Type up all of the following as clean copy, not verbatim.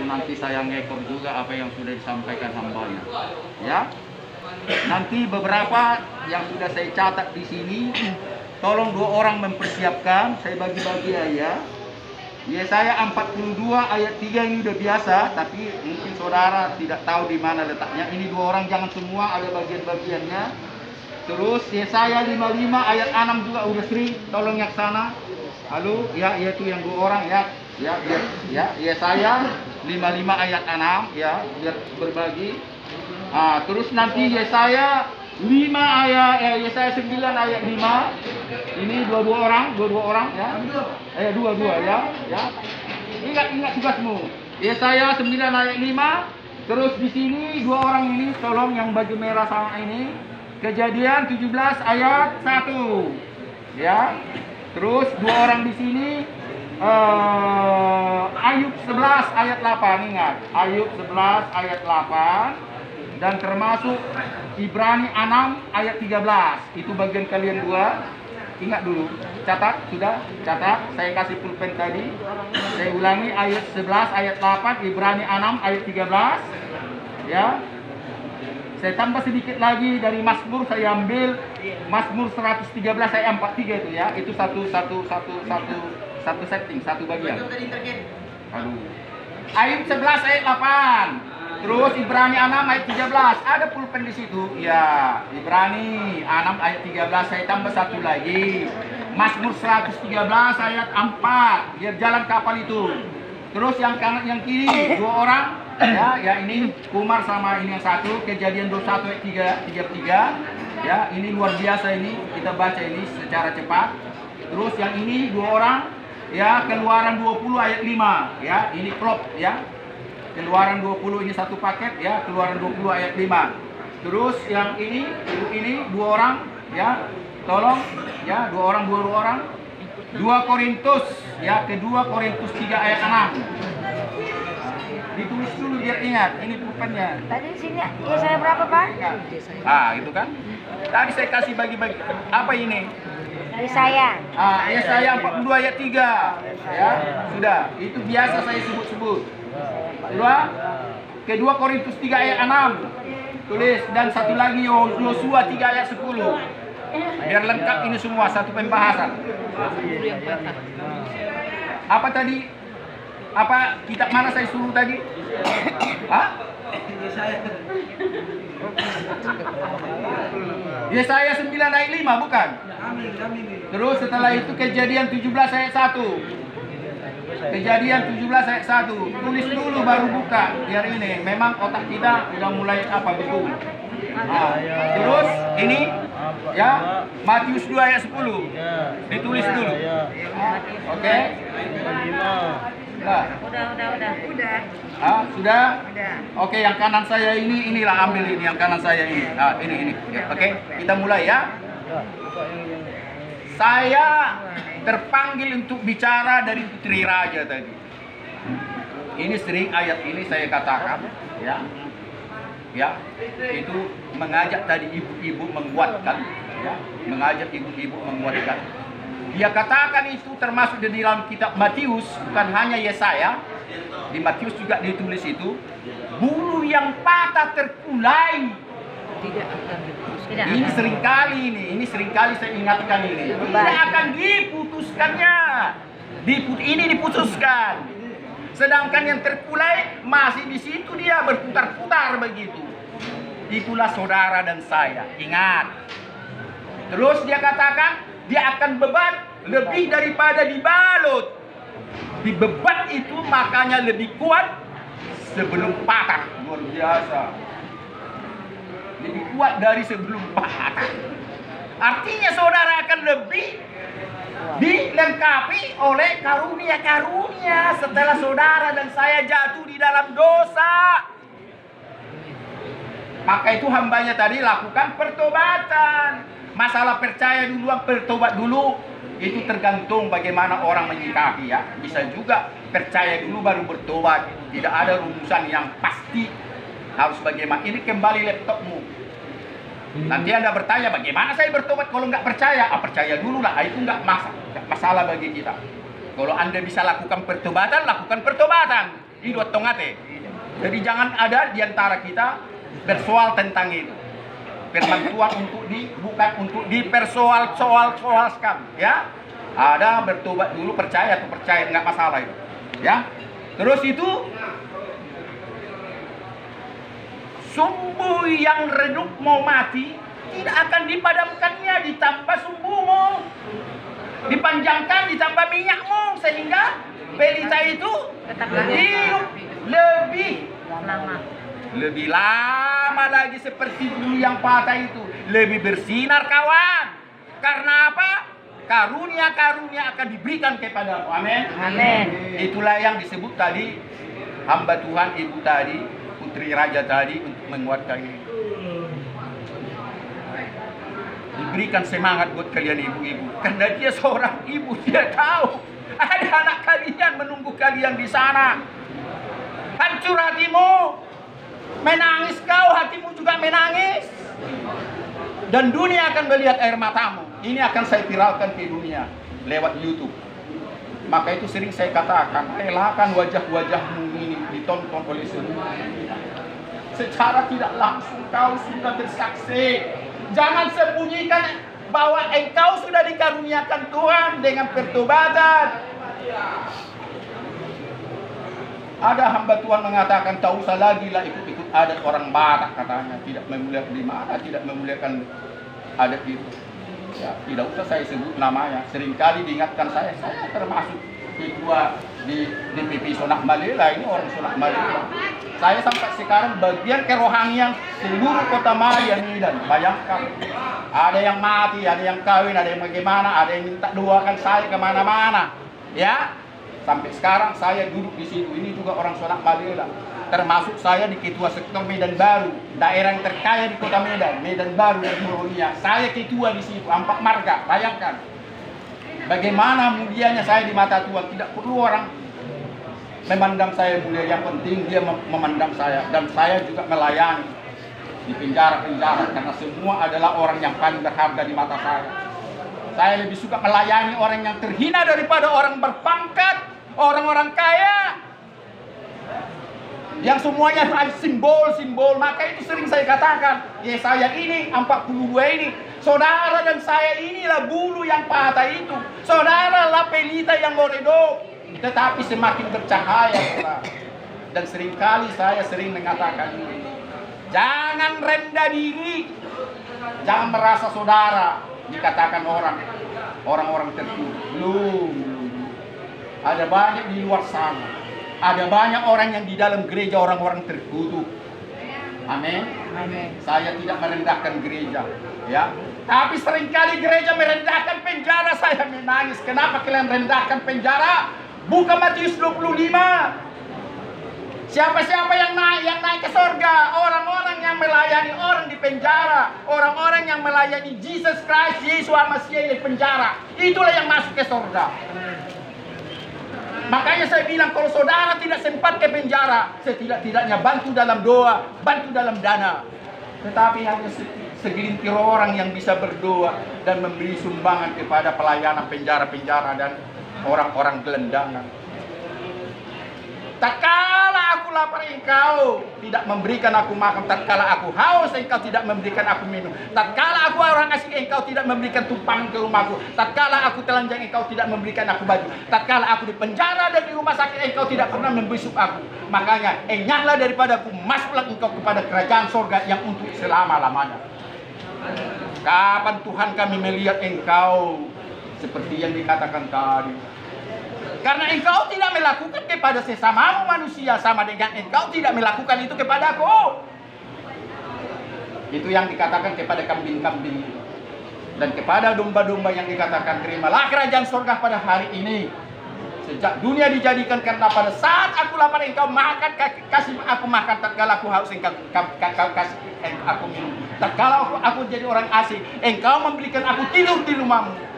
baru nanti saya ngekor juga apa yang sudah disampaikan hambanya. Ya, nanti beberapa yang sudah saya catat di sini, tolong 2 orang mempersiapkan, saya bagi-bagi ya. Yesaya 42 ayat 3 ini udah biasa, tapi mungkin saudara tidak tahu di mana letaknya. Ini 2 orang, jangan semua, ada bagian-bagiannya. Terus Yesaya 55 ayat 6 juga udah sering, tolong yang sana. Halo, ya, yaitu yang 2 orang ya. Ya, biar ya, Yesaya 55 ayat 6 ya, biar berbagi. Terus nanti Yesaya 5 ayat Yesaya 9 ayat 5. Ini dua orang ya. Dua ya. Ya. Ingat tugasmu. Yesaya 9 ayat 5. Terus di sini 2 orang ini, tolong yang baju merah sama ini. Kejadian 17 ayat 1. Ya. Terus 2 orang di sini Ayub 11 ayat 8, ingat. Ayub 11 ayat 8. Dan termasuk Ibrani 6 ayat 13. Itu bagian kalian 2. Ingat dulu. Catat, sudah? Catat. Saya kasih pulpen tadi. Saya ulangi, ayat 11 ayat 8, Ibrani 6 ayat 13. Ya. Saya tambah sedikit lagi dari Mazmur, saya ambil Mazmur 113 ayat 43 itu ya. Itu satu setting, satu bagian. Aduh. Ayat 11 ayat 8. Terus Ibrani 6 ayat 13. Ada pulpen di situ. Ya, Ibrani 6 ayat 13. Saya tambah satu lagi. Mazmur 113 ayat 4. Biar jalan kapal itu. Terus yang kanan yang kiri 2 orang. Ya ini Kumar sama ini yang satu. Kejadian 21 ayat 33. Ya, ini luar biasa ini. Kita baca ini secara cepat. Terus yang ini 2 orang. Ya, Keluaran 20 ayat 5. Ya, ini klop ya. Keluaran 20 ini satu paket ya, Keluaran 20 ayat 5. Terus yang ini 2 orang ya. Tolong ya, 2 orang. 2 Korintus ya, kedua Korintus 3 ayat 6. Ditulis dulu biar ingat, ini pulpennya. Tadi sini ya saya berapa, Pak? Itu kan. Tadi saya kasih bagi-bagi. Apa ini? Yesaya. Yesaya 42 ayat 3. Ya, sudah. Itu biasa saya sebut-sebut. Kedua Korintus 3 ayat 6. Tulis, dan satu lagi Yosua 3 ayat 10. Biar lengkap ini semua satu pembahasan. Apa tadi? Apa kitab mana saya suruh tadi? Yesaya 9 ayat 5 bukan? Terus setelah itu Kejadian 17 ayat 1. Kejadian 17 ayat 1. Tulis dulu baru buka. Biar ini memang otak kita udah mulai betul. Terus ini ya Matius 2 ayat 10. Ditulis dulu. Oke. Udah. Sudah? Oke, yang kanan saya inilah ambil ini yang kanan saya ini. Ini. Ya, oke, kita mulai ya. Saya terpanggil untuk bicara dari Putri Raja tadi. Ini sering ayat ini saya katakan, ya. Ya, itu mengajak tadi ibu-ibu menguatkan, ya. Mengajak ibu-ibu menguatkan. Dia katakan itu termasuk di dalam kitab Matius, bukan hanya Yesaya. Di Matius juga ditulis itu, bulu yang patah terkulai tidak akan diputuskan. Ini seringkali saya ingatkan ini. Tidak akan diputuskannya. Ini diputuskan. Sedangkan yang terkulai masih di situ dia berputar-putar begitu. Itulah saudara dan saya. Ingat. Terus dia katakan dia akan beban lebih daripada dibalut. Dibeban itu makanya lebih kuat sebelum patah. Luar biasa. Lebih kuat dari sebelum patah. Artinya saudara akan lebih dilengkapi oleh karunia-karunia setelah saudara dan saya jatuh di dalam dosa. Maka itu hambanya tadi lakukan pertobatan. Masalah percaya dulu, bertobat dulu, itu tergantung bagaimana orang menyikapi ya. Bisa juga percaya dulu baru bertobat. Tidak ada rumusan yang pasti harus bagaimana. Ini kembali laptopmu. Nanti Anda bertanya bagaimana saya bertobat kalau nggak percaya? Percaya dulu lah, itu nggak masalah bagi kita. Kalau Anda bisa lakukan pertobatan, lakukan pertobatan. Itu tongate. Jadi jangan ada di antara kita bersoal tentang itu. Firman Tuhan bukan untuk dipersoal-soalkan, ya. Ada bertobat dulu, percaya atau percaya, nggak masalah itu, ya. Terus itu sumbu yang redup mau mati tidak akan dipadamkannya, ditambah sumbumu, dipanjangkan, ditambah minyakmu, sehingga pelita itu hidup lebih lama lagi seperti dulu yang patah itu, lebih bersinar kawan. Karena apa? Karunia-karunia akan diberikan kepadamu. Amin. Amin. Itulah yang disebut tadi hamba Tuhan ibu tadi, putri raja tadi, untuk menguatkan ini. Diberikan semangat buat kalian ibu-ibu, karena dia seorang ibu, dia tahu ada anak kalian menunggu kalian di sana. Hancur hatimu, menangis kau, hatimu juga menangis, dan dunia akan melihat air matamu. Ini akan saya viralkan ke dunia lewat YouTube. Maka itu sering saya katakan, relakan wajah-wajahmu ini ditonton oleh seluruh dunia. Secara tidak langsung kau sudah bersaksi. Jangan sembunyikan bahwa engkau sudah dikaruniakan Tuhan dengan pertobatan. Ada hamba Tuhan mengatakan, tak usah lagi lah ikut-ikut adat orang Batak, katanya. Tidak memuliakan di mana, tidak memuliakan adat itu. Ya, tidak usah saya sebut namanya. Seringkali diingatkan saya termasuk ketua di DPP Sonak Malela, ini orang Sonak Malela. Saya sampai sekarang bagian kerohanian seluruh kota Maya Medan. Bayangkan, ada yang mati, ada yang kawin, ada yang bagaimana, ada yang minta doakan saya kemana-mana. Ya, sampai sekarang saya duduk di situ. Ini juga orang Sonak Malela. Termasuk saya di ketua sektor Medan Baru, daerah yang terkaya di kota Medan, Medan Baru dan Muronia. Saya ketua di situ, 4 marga. Bayangkan bagaimana mulianya saya di mata Tuhan. Tidak perlu orang memandang saya mulia, yang penting dia memandang saya. Dan saya juga melayani di penjara-penjara, karena semua adalah orang yang paling berharga di mata saya. Saya lebih suka melayani orang yang terhina daripada orang berpangkat, orang-orang kaya, yang semuanya simbol-simbol. Maka itu sering saya katakan, ya saya ini 42 ini, saudara dan saya inilah bulu yang patah itu, saudara lah pelita yang meredup, tetapi semakin bercahaya, saudara. Dan seringkali saya sering mengatakan ini, jangan rendah diri, jangan merasa saudara dikatakan orang-orang tertentu. Belum. Ada banyak di luar sana. Ada banyak orang yang di dalam gereja, orang-orang terkutuk. Amin. Amin. Saya tidak merendahkan gereja, ya. Tapi seringkali gereja merendahkan penjara. Saya menangis. Kenapa kalian rendahkan penjara? Buka Matius 25. Siapa-siapa yang naik ke sorga? Orang-orang yang melayani orang di penjara, orang-orang yang melayani Jesus Christ, Yesus Al-Masih di penjara. Itulah yang masuk ke sorga. Makanya saya bilang, kalau saudara tidak sempat ke penjara, setidak-tidaknya bantu dalam doa, bantu dalam dana. Tetapi hanya segelintir orang yang bisa berdoa dan memberi sumbangan kepada pelayanan penjara-penjara dan orang-orang gelandangan. Tatkala aku lapar, engkau tidak memberikan aku makan. Tatkala aku haus, engkau tidak memberikan aku minum. Tatkala aku orang asing, engkau tidak memberikan tumpangan ke rumahku. Tatkala aku telanjang, engkau tidak memberikan aku baju. Tatkala aku di penjara dan di rumah sakit, engkau tidak pernah membesuk aku. Makanya enyahlah daripadaku, masuklah engkau kepada kerajaan sorga yang untuk selama-lamanya. Kapan Tuhan kami melihat engkau seperti yang dikatakan tadi? Karena engkau tidak melakukan kepada sesamamu manusia sama dengan engkau tidak melakukan itu kepadaku. Itu yang dikatakan kepada kambing-kambing dan kepada domba-domba yang dikatakan, terimalah kerajaan surga pada hari ini. Sejak dunia dijadikan, karena pada saat aku lapar engkau makan, kasih aku makan. Tatkala aku haus engkau kasih aku minum. Tatkala aku jadi orang asing, engkau memberikan aku tidur di rumahmu.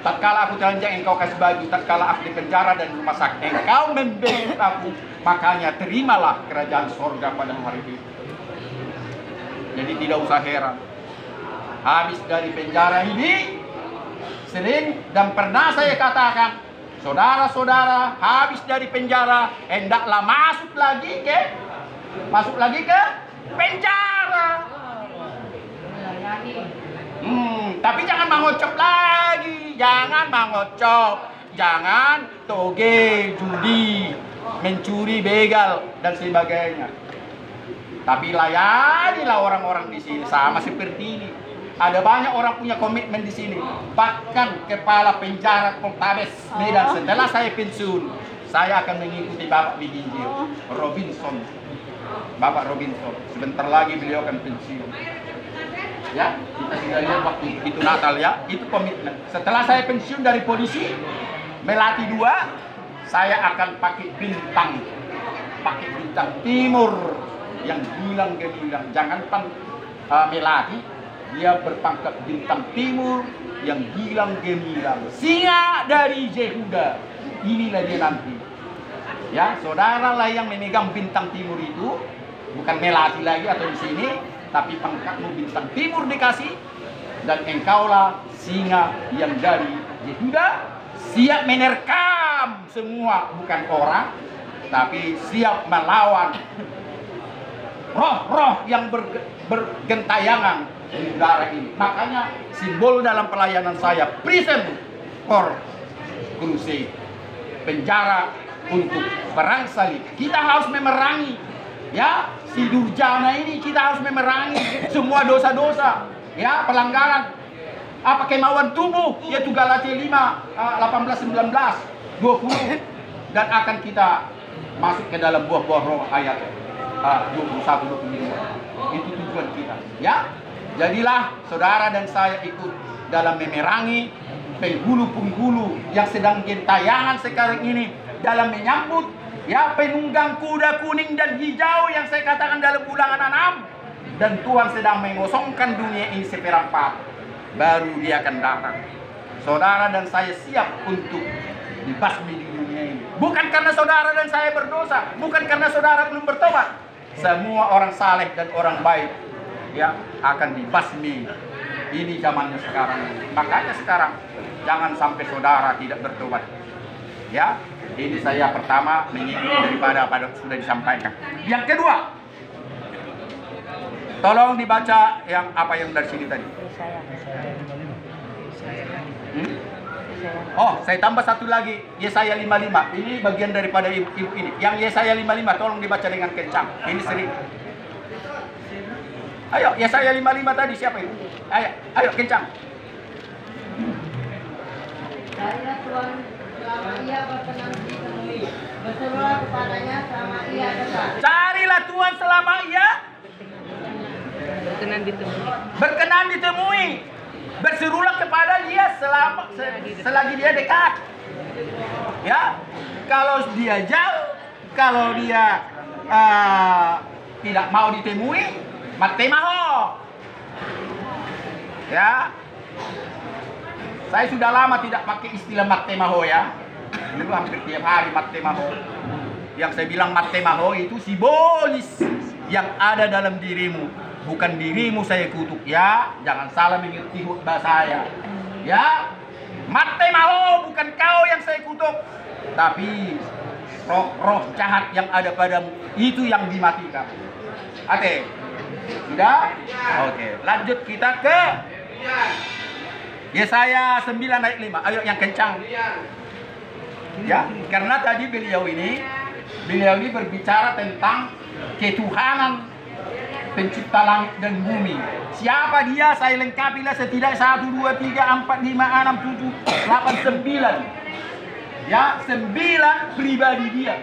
Tatkala aku telanjang, engkau kasih baju. Tatkala aku di penjara dan rumah sakit, engkau membesuk aku. Makanya terimalah kerajaan sorga pada hari itu. Jadi tidak usah heran, habis dari penjara ini, sering dan pernah saya katakan, saudara-saudara habis dari penjara, hendaklah masuk lagi ke penjara. Tapi jangan mangocop lagi, jangan mangocop, jangan toge, judi, mencuri, begal dan sebagainya. Tapi layanilah orang-orang di sini sama seperti ini. Ada banyak orang punya komitmen di sini. Bahkan kepala penjara Poltabes Medan setelah saya pensiun, saya akan mengikuti Bapak Biginjil Robinson. Bapak Robinson, sebentar lagi beliau akan pensiun. Ya, kita sudah lihat waktu itu Natal ya, itu komitmen. Setelah saya pensiun dari polisi, Melati 2, saya akan pakai bintang timur yang gilang gemilang. Jangan Melati, dia berpangkat bintang timur yang gilang gemilang. Singa dari Yehuda, inilah dia nanti. Ya, saudara lah yang memegang bintang timur itu, bukan Melati lagi atau di sini, tapi pangkatmu bintang timur dikasih, dan engkaulah singa yang dari Yehuda, siap menerkam semua, bukan orang, tapi siap melawan roh-roh yang bergentayangan di udara ini. Makanya simbol dalam pelayanan saya, prison for crusade, penjara untuk perang salib. Kita harus memerangi, ya, si durjana ini. Kita harus memerangi semua dosa-dosa, ya, pelanggaran kemauan tubuh, yaitu Galatia 5, 18, 19, 20, dan akan kita masuk ke dalam buah-buah roh ayat 21, 22. Itu tujuan kita, ya. Jadilah saudara dan saya ikut dalam memerangi penghulu-penghulu yang sedang gentayangan sekarang ini dalam menyambut, ya, penunggang kuda kuning dan hijau yang saya katakan dalam Ulangan 6. Dan Tuhan sedang mengosongkan dunia ini seperempat, baru dia akan datang. Saudara dan saya siap untuk dibasmi di dunia ini. Bukan karena saudara dan saya berdosa, bukan karena saudara belum bertobat. Semua orang saleh dan orang baik, ya, akan dibasmi. Ini zamannya sekarang. Makanya sekarang jangan sampai saudara tidak bertobat. Ya, ini saya pertama mengikuti daripada apa sudah disampaikan. Yang kedua, tolong dibaca yang apa yang dari sini tadi. Oh, saya tambah satu lagi, Yesaya 55. Ini bagian daripada ibu ini. Yang Yesaya 55 tolong dibaca dengan kencang. Ini sering. Ayo, Yesaya 55 tadi siapa itu? Ayo kencang. Carilah Tuhan selama ia berkenan ditemui. Berserulah kepadanya selama ia dekat. Carilah Tuhan selama ia berkenan ditemui. Berserulah kepada dia selagi dia dekat. Ya, kalau dia jauh, kalau dia tidak mau ditemui, matemaho. Ya, saya sudah lama tidak pakai istilah matemaho ya. Dulu hampir tiap hari matemaho. Yang saya bilang matemaho itu simbolis yang ada dalam dirimu. Bukan dirimu saya kutuk, ya. Jangan salah mengerti khutbah saya. Ya, matemaho bukan kau yang saya kutuk, tapi roh-roh jahat yang ada padamu itu yang dimatikan. Oke, sudah? Oke, lanjut kita ke Yesaya 9 ayat 5. Ayo yang kencang. Ya, karena tadi beliau ini berbicara tentang ketuhanan pencipta langit dan bumi. Siapa dia? Saya lengkapilah setidak 1, 2, 3, 4, 5, 6, 7, 8, 9. Ya, 9 pribadi dia.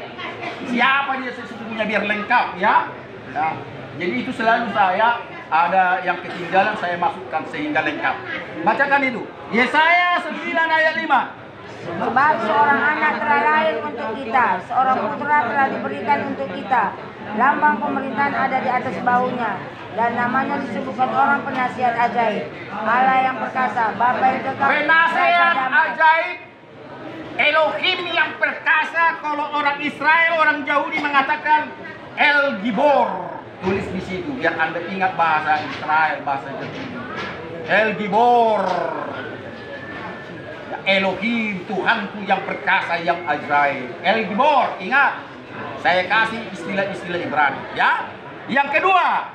Siapa dia sesungguhnya biar lengkap, ya. Nah, jadi itu selalu saya ada yang ketinggalan saya masukkan sehingga lengkap. Bacakan itu. Yesaya 9 ayat 5. Sebab seorang anak telah lahir untuk kita, seorang putra telah diberikan untuk kita. Lambang pemerintahan ada di atas bahunya, dan namanya disebutkan orang penasihat ajaib, Allah yang perkasa, Bapa yang kekal, penasihat ajaib, Elohim yang perkasa. Kalau orang Israel, orang Yahudi mengatakan El Gibor. Tulis di situ biar Anda ingat bahasa Israel, bahasa Yahudi. El Gibor. Elohim, Tuhanku yang perkasa, yang ajaib. El Gibor, ingat. Saya kasih istilah-istilah Ibrani, ya. Yang kedua,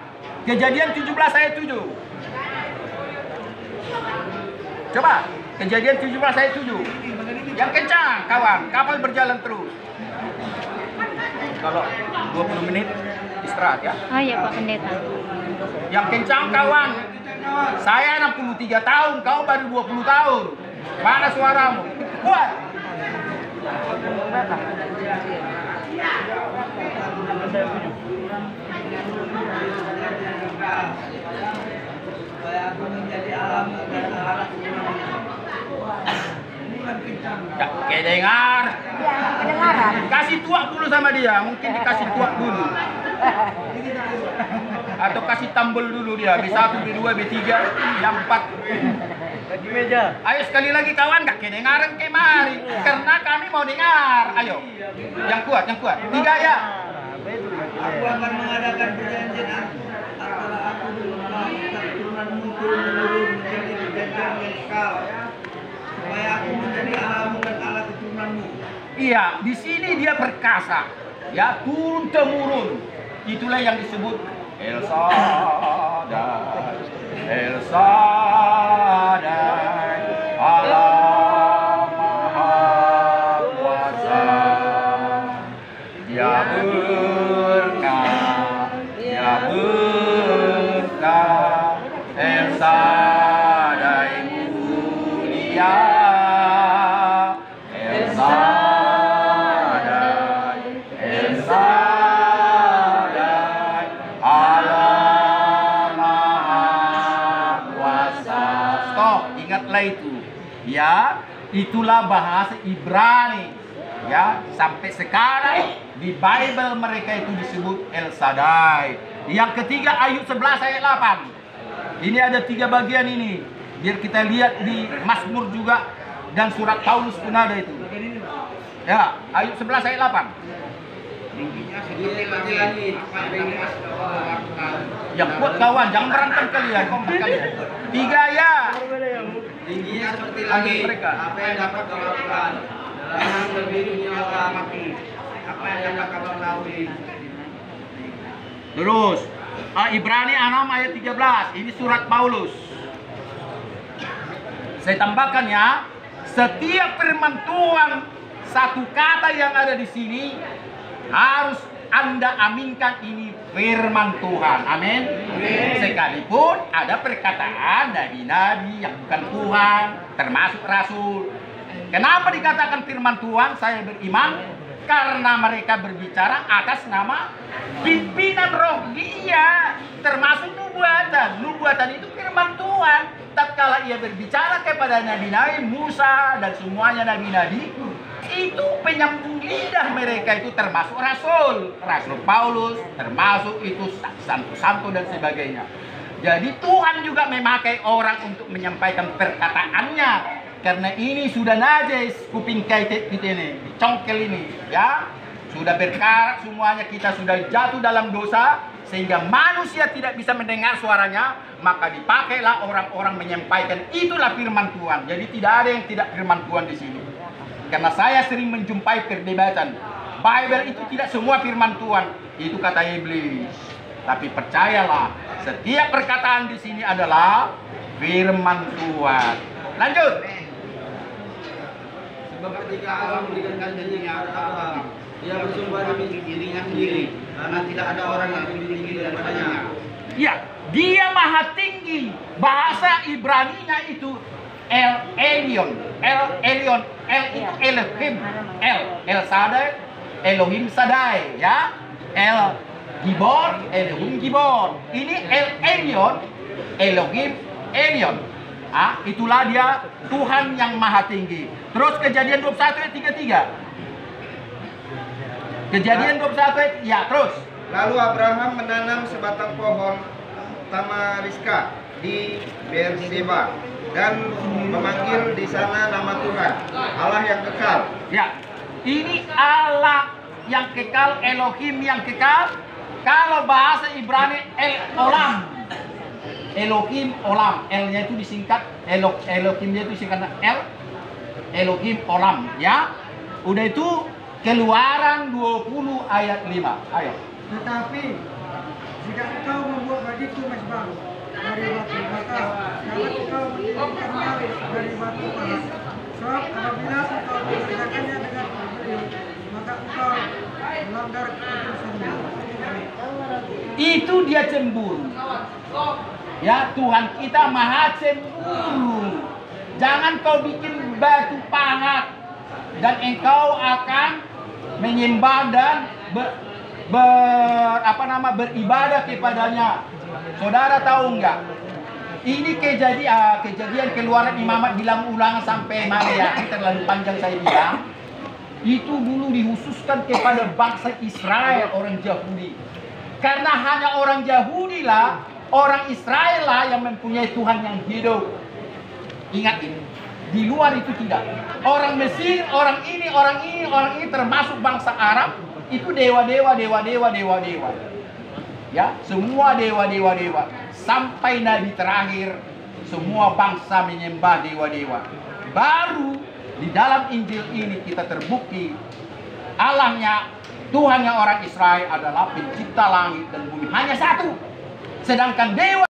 Kejadian 17 ayat 7. Coba, Kejadian 17 ayat 7. Yang kencang, kawan, kapal berjalan terus. Kalau 20 menit istirahat, ya. Oh iya Pak Pendeta. Yang kencang, kawan. Saya 63 tahun, kau baru 20 tahun. Mana suaramu? Kuat. Ya, kedengar. Ya, kedengaran. Kasih tuak dulu sama dia, mungkin dikasih tuak dulu. Atau kasih tambel dulu dia, B1, B2, B3, yang 4. Di meja. Ayo sekali lagi kawan, gak kedengaran kemari. Karena kami mau dengar. Ayo, yang kuat, yang kuat. 3 ya. Aku akan mengadakan perjanjian antara aku dan keturunanmu turun-menurun menjadi perjanjian yang kekal, supaya aku menjadi Allahmu dan Allah keturunanmu. Iya, di sini dia perkasa. Ya, turun temurun. Itulah yang disebut El Shaddai. El Shaddai. Allah Maha Kuasa. Dia berkah. Dia berkah. El Shaddai mulia. El Shaddai. El Shaddai. Allah Maha Kuasa. Stop, ingatlah itu. Ya, itulah bahasa Ibrani. Ya, sampai sekarang di Bible mereka itu disebut El Shaddai. Yang ketiga Ayub 11 ayat 8. Ini ada 3 bagian ini. Biar kita lihat di Mazmur juga dan surat Paulus pun ada itu. Ya, Ayub 11 ayat 8. Yang kuat kawan, jangan berantem kalian, kompak kalian. 3 ya. Tingginya seperti Ambil langit. mereka. Apa yang dapat kau lakukan? Dalam yang berdirinya Allah mati. Apa yang dapat kau lalui? Terus Ibrani 6 ayat 13. Ini surat Paulus. Saya tambahkan ya, setiap firman Tuhan, satu kata yang ada di sini harus Anda aminkan ini firman Tuhan. Amin. Sekalipun ada perkataan nabi-nabi yang bukan Tuhan, termasuk rasul. Kenapa dikatakan firman Tuhan? Saya beriman karena mereka berbicara atas nama pimpinan roh dia, termasuk nubuatan. Nubuatan itu firman Tuhan. Tatkala ia berbicara kepada nabi-nabi Musa dan semuanya nabi-nabi, itu penyambung lidah mereka itu termasuk rasul Paulus, termasuk itu santo dan sebagainya. Jadi Tuhan juga memakai orang untuk menyampaikan perkataannya, karena ini sudah najis kuping kita ini, congkel ini, ya sudah berkarat semuanya, kita sudah jatuh dalam dosa sehingga manusia tidak bisa mendengar suaranya, maka dipakailah orang-orang menyampaikan itulah firman Tuhan. Jadi tidak ada yang tidak firman Tuhan di sini. Karena saya sering menjumpai perdebatan, Bible itu tidak semua firman Tuhan, itu kata iblis. Tapi percayalah, setiap perkataan di sini adalah firman Tuhan. Lanjut. Sebab ketika Allah memberikan janjinya kepada Abraham, dia bersumber demi dirinya sendiri, karena tidak ada orang yang lebih tinggi daripadanya. Ya, dia maha tinggi. Bahasa Ibraninya itu El Elyon, El itu Elohim, El Shaddai, Elohim Shaddai, ya. El Gibor, Elohim Gibor. Ini El Elyon, Elohim Elyon. Itulah dia Tuhan yang maha tinggi. Terus Kejadian 21 ayat 33. Kejadian 21 ayat, ya terus. Lalu Abraham menanam sebatang pohon tamariska di Beerseba dan memanggil di sana nama Tuhan, Allah yang kekal. Ya, ini Allah yang kekal, Elohim yang kekal. Kalau bahasa Ibrani El Olam, Elohim Olam, L-nya itu disingkat, Elohimnya itu disingkat Elohim Olam, ya. Udah itu Keluaran 20 ayat 5. Ayo. Tetapi jika engkau membuat bagiku mezbah dari batu, maka dapat engkau mendirikannya dari batu pahat. Sebab apabila engkau mengerjakannya dengan beriuk, maka engkau melanggar kekudusannya. Itu dia cemburu. Ya, Tuhan kita maha cemburu. Jangan kau bikin batu pahat dan engkau akan menyembah dan beribadah kepadanya. Saudara tahu enggak? Ini kejadian Keluaran Imamat bilang ulang sampai mana ya? Ini terlalu panjang saya bilang. Itu dulu dikhususkan kepada bangsa Israel, orang Yahudi. Karena hanya orang Yahudi lah, orang Israel lah yang mempunyai Tuhan yang hidup. Ingat ini. Di luar itu tidak. Orang Mesir, orang ini termasuk bangsa Arab itu dewa-dewa. Ya, semua dewa. Sampai nabi terakhir semua bangsa menyembah dewa-dewa. Baru di dalam Injil ini kita terbukti Allahnya, Tuhannya orang Israel adalah pencipta langit dan bumi, hanya satu. Sedangkan dewa